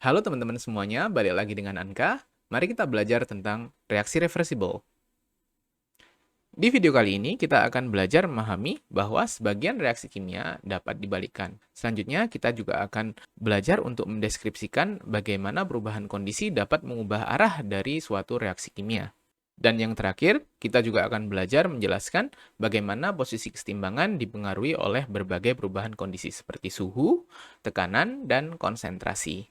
Halo teman-teman semuanya, balik lagi dengan Anka. Mari kita belajar tentang reaksi reversible. Di video kali ini, kita akan belajar memahami bahwa sebagian reaksi kimia dapat dibalikkan. Selanjutnya, kita juga akan belajar untuk mendeskripsikan bagaimana perubahan kondisi dapat mengubah arah dari suatu reaksi kimia. Dan yang terakhir, kita juga akan belajar menjelaskan bagaimana posisi kesetimbangan dipengaruhi oleh berbagai perubahan kondisi seperti suhu, tekanan, dan konsentrasi.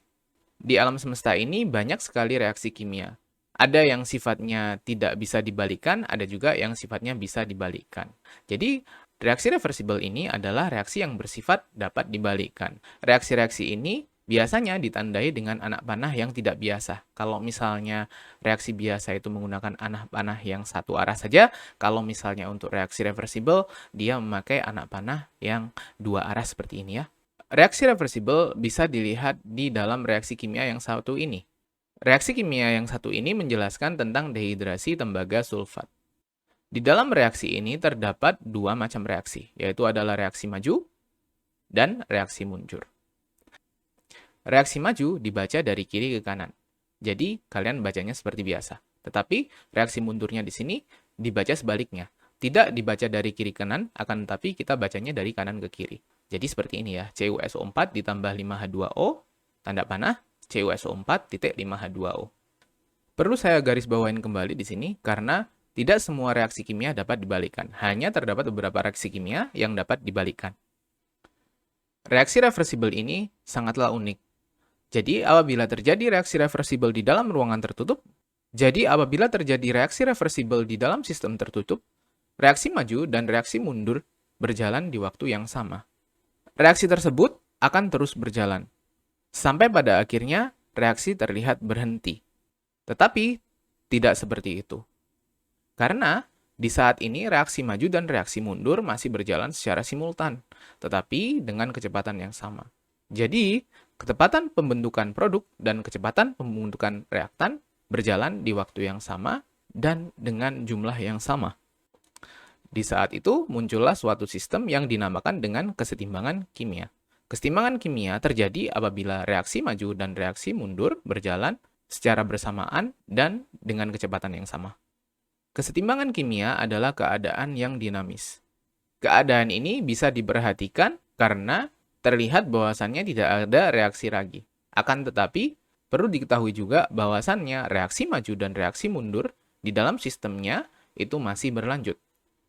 Di alam semesta ini banyak sekali reaksi kimia. Ada yang sifatnya tidak bisa dibalikkan, ada juga yang sifatnya bisa dibalikkan. Jadi, reaksi reversible ini adalah reaksi yang bersifat dapat dibalikkan. Reaksi-reaksi ini biasanya ditandai dengan anak panah yang tidak biasa. Kalau misalnya reaksi biasa itu menggunakan anak panah yang satu arah saja, kalau misalnya untuk reaksi reversible, dia memakai anak panah yang dua arah seperti ini ya. Reaksi reversible bisa dilihat di dalam reaksi kimia yang satu ini. Reaksi kimia yang satu ini menjelaskan tentang dehidrasi tembaga sulfat. Di dalam reaksi ini terdapat dua macam reaksi, yaitu adalah reaksi maju dan reaksi mundur. Reaksi maju dibaca dari kiri ke kanan. Jadi, kalian bacanya seperti biasa. Tetapi, reaksi mundurnya di sini dibaca sebaliknya. Tidak dibaca dari kiri ke kanan, akan tetapi kita bacanya dari kanan ke kiri. Jadi seperti ini ya, CuSO4 ditambah 5H2O, tanda panah, CuSO4 titik 5H2O. Perlu saya garis bawain kembali di sini, karena tidak semua reaksi kimia dapat dibalikkan. Hanya terdapat beberapa reaksi kimia yang dapat dibalikkan. Reaksi reversible ini sangatlah unik. Jadi, apabila terjadi reaksi reversible di dalam ruangan tertutup, di dalam sistem tertutup, reaksi maju dan reaksi mundur berjalan di waktu yang sama. Reaksi tersebut akan terus berjalan, sampai pada akhirnya reaksi terlihat berhenti. Tetapi, tidak seperti itu. Karena di saat ini reaksi maju dan reaksi mundur masih berjalan secara simultan, tetapi dengan kecepatan yang sama. Jadi, kecepatan pembentukan produk dan kecepatan pembentukan reaktan berjalan di waktu yang sama dan dengan jumlah yang sama. Di saat itu, muncullah suatu sistem yang dinamakan dengan kesetimbangan kimia. Kesetimbangan kimia terjadi apabila reaksi maju dan reaksi mundur berjalan secara bersamaan dan dengan kecepatan yang sama. Kesetimbangan kimia adalah keadaan yang dinamis. Keadaan ini bisa diperhatikan karena terlihat bahwasannya tidak ada reaksi ragi. Akan tetapi, perlu diketahui juga bahwasannya reaksi maju dan reaksi mundur di dalam sistemnya itu masih berlanjut.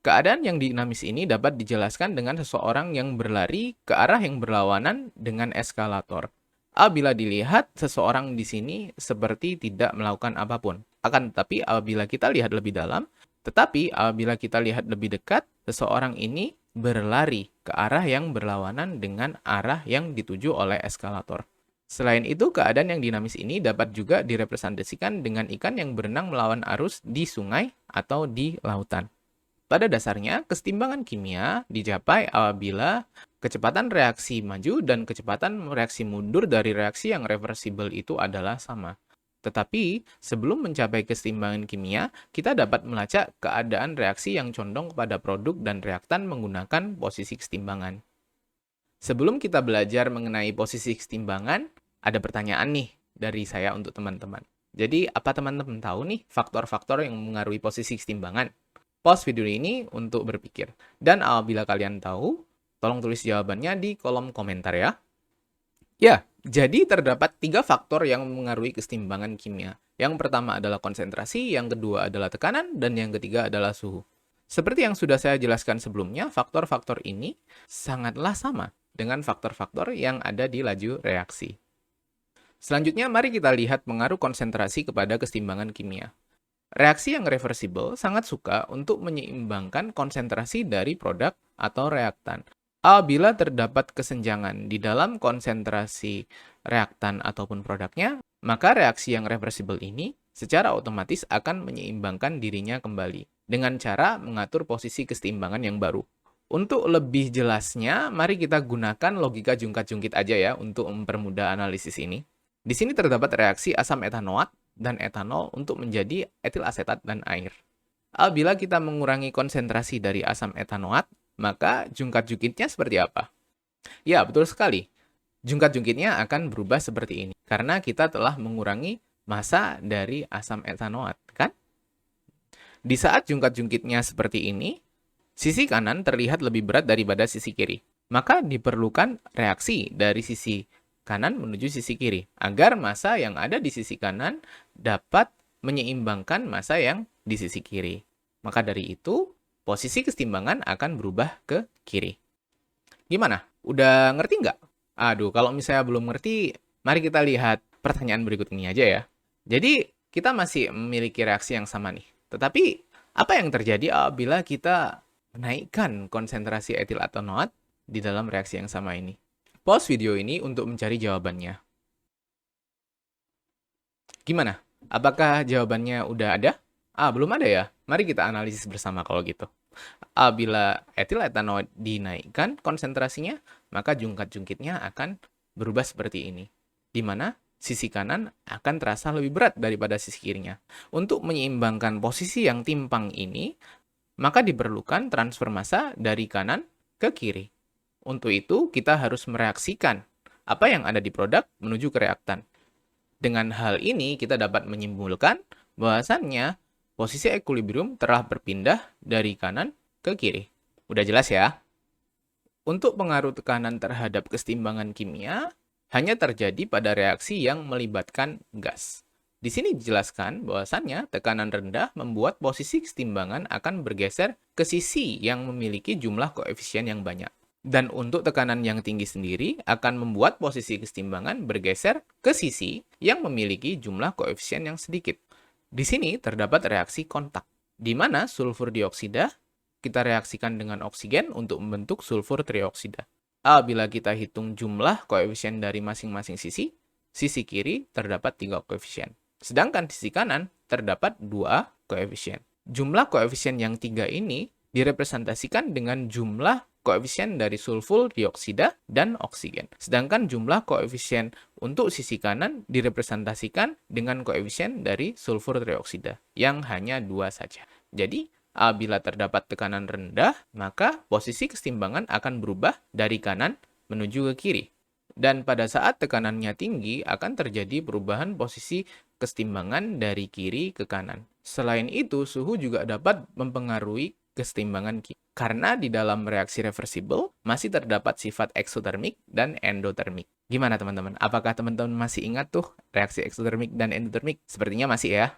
Keadaan yang dinamis ini dapat dijelaskan dengan seseorang yang berlari ke arah yang berlawanan dengan eskalator. Apabila dilihat, seseorang di sini seperti tidak melakukan apapun. Akan tetapi, apabila kita lihat lebih dalam, dekat, seseorang ini berlari ke arah yang berlawanan dengan arah yang dituju oleh eskalator. Selain itu, keadaan yang dinamis ini dapat juga direpresentasikan dengan ikan yang berenang melawan arus di sungai atau di lautan. Pada dasarnya, kesetimbangan kimia dicapai apabila kecepatan reaksi maju dan kecepatan reaksi mundur dari reaksi yang reversible itu adalah sama. Tetapi, sebelum mencapai kesetimbangan kimia, kita dapat melacak keadaan reaksi yang condong kepada produk dan reaktan menggunakan posisi kesetimbangan. Sebelum kita belajar mengenai posisi kesetimbangan, ada pertanyaan nih dari saya untuk teman-teman. Jadi, apa teman-teman tahu nih faktor-faktor yang mengaruhi posisi kesetimbangan? Pause video ini untuk berpikir. Dan apabila kalian tahu, tolong tulis jawabannya di kolom komentar ya. Ya, jadi terdapat 3 faktor yang mengaruhi kesetimbangan kimia. Yang pertama adalah konsentrasi, yang kedua adalah tekanan, dan yang ketiga adalah suhu. Seperti yang sudah saya jelaskan sebelumnya, faktor-faktor ini sangatlah sama dengan faktor-faktor yang ada di laju reaksi. Selanjutnya, mari kita lihat pengaruh konsentrasi kepada kesetimbangan kimia. Reaksi yang reversible sangat suka untuk menyeimbangkan konsentrasi dari produk atau reaktan. Apabila terdapat kesenjangan di dalam konsentrasi reaktan ataupun produknya, maka reaksi yang reversible ini secara otomatis akan menyeimbangkan dirinya kembali dengan cara mengatur posisi keseimbangan yang baru. Untuk lebih jelasnya, mari kita gunakan logika jungkat-jungkit aja ya untuk mempermudah analisis ini. Di sini terdapat reaksi asam etanoat dan etanol untuk menjadi etil asetat dan air. Apabila kita mengurangi konsentrasi dari asam etanoat, maka jungkat-jungkitnya seperti apa? Ya, betul sekali. Jungkat-jungkitnya akan berubah seperti ini, karena kita telah mengurangi massa dari asam etanoat, kan? Di saat jungkat-jungkitnya seperti ini, sisi kanan terlihat lebih berat daripada sisi kiri. Maka diperlukan reaksi dari sisi kanan menuju sisi kiri, agar massa yang ada di sisi kanan dapat menyeimbangkan massa yang di sisi kiri. Maka dari itu, posisi kesetimbangan akan berubah ke kiri. Gimana? Udah ngerti nggak? Aduh, kalau misalnya belum ngerti, mari kita lihat pertanyaan berikut ini aja ya. Jadi, kita masih memiliki reaksi yang sama nih. Tetapi, apa yang terjadi apabila kita menaikkan konsentrasi etil etanoat di dalam reaksi yang sama ini? Pause video ini untuk mencari jawabannya. Gimana? Apakah jawabannya udah ada? Belum ada ya? Mari kita analisis bersama kalau gitu. Apabila etil etanoat dinaikkan konsentrasinya, maka jungkat-jungkitnya akan berubah seperti ini. Di mana sisi kanan akan terasa lebih berat daripada sisi kirinya. Untuk menyeimbangkan posisi yang timpang ini, maka diperlukan transfer massa dari kanan ke kiri. Untuk itu, kita harus mereaksikan apa yang ada di produk menuju ke reaktan. Dengan hal ini, kita dapat menyimpulkan bahwasannya posisi equilibrium telah berpindah dari kanan ke kiri. Udah jelas ya? Untuk pengaruh tekanan terhadap kesetimbangan kimia, hanya terjadi pada reaksi yang melibatkan gas. Di sini dijelaskan bahwasannya tekanan rendah membuat posisi kesetimbangan akan bergeser ke sisi yang memiliki jumlah koefisien yang banyak. Dan untuk tekanan yang tinggi sendiri akan membuat posisi kesetimbangan bergeser ke sisi yang memiliki jumlah koefisien yang sedikit. Di sini terdapat reaksi kontak, di mana sulfur dioksida kita reaksikan dengan oksigen untuk membentuk sulfur trioksida. Apabila kita hitung jumlah koefisien dari masing-masing sisi, sisi kiri terdapat 3 koefisien. Sedangkan sisi kanan terdapat 2 koefisien. Jumlah koefisien yang 3 ini direpresentasikan dengan jumlah koefisien dari sulfur dioksida dan oksigen. Sedangkan jumlah koefisien untuk sisi kanan direpresentasikan dengan koefisien dari sulfur trioksida, yang hanya 2 saja. Jadi, apabila terdapat tekanan rendah, maka posisi kesetimbangan akan berubah dari kanan menuju ke kiri. Dan pada saat tekanannya tinggi, akan terjadi perubahan posisi kesetimbangan dari kiri ke kanan. Selain itu, suhu juga dapat mempengaruhi kesetimbangan kimia. Karena di dalam reaksi reversible, masih terdapat sifat eksotermik dan endotermik. Gimana teman-teman? Apakah teman-teman masih ingat tuh reaksi eksotermik dan endotermik? Sepertinya masih ya.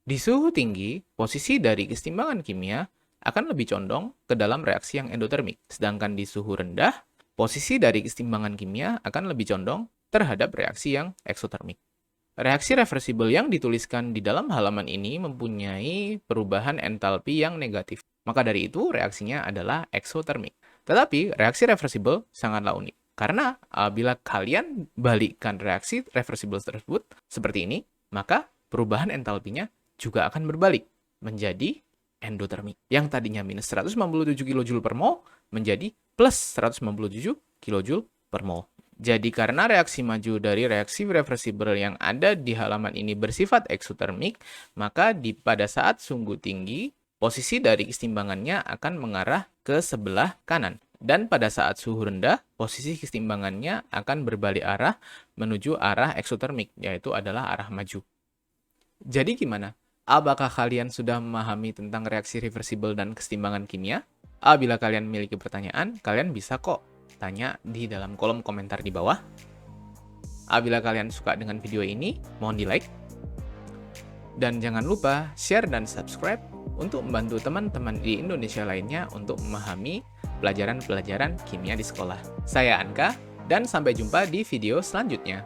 Di suhu tinggi, posisi dari kesetimbangan kimia akan lebih condong ke dalam reaksi yang endotermik. Sedangkan di suhu rendah, posisi dari kesetimbangan kimia akan lebih condong terhadap reaksi yang eksotermik. Reaksi reversible yang dituliskan di dalam halaman ini mempunyai perubahan entalpi yang negatif. Maka dari itu, reaksinya adalah eksotermik. Tetapi, reaksi reversible sangatlah unik. Karena apabila kalian balikkan reaksi reversible tersebut seperti ini, maka perubahan entalpinya juga akan berbalik menjadi endotermik. Yang tadinya minus 197 kJ per mol menjadi plus 197 kJ per mol. Jadi karena reaksi maju dari reaksi reversible yang ada di halaman ini bersifat eksotermik, maka pada saat sungguh tinggi, posisi dari kesetimbangannya akan mengarah ke sebelah kanan. Dan pada saat suhu rendah, posisi kesetimbangannya akan berbalik arah menuju arah eksotermik, yaitu adalah arah maju. Jadi gimana? Apakah kalian sudah memahami tentang reaksi reversible dan kesetimbangan kimia? Apabila kalian memiliki pertanyaan, kalian bisa kok tanya di dalam kolom komentar di bawah. Apabila kalian suka dengan video ini, mohon di-like. Dan jangan lupa share dan subscribe untuk membantu teman-teman di Indonesia lainnya untuk memahami pelajaran-pelajaran kimia di sekolah. Saya Anka, dan sampai jumpa di video selanjutnya.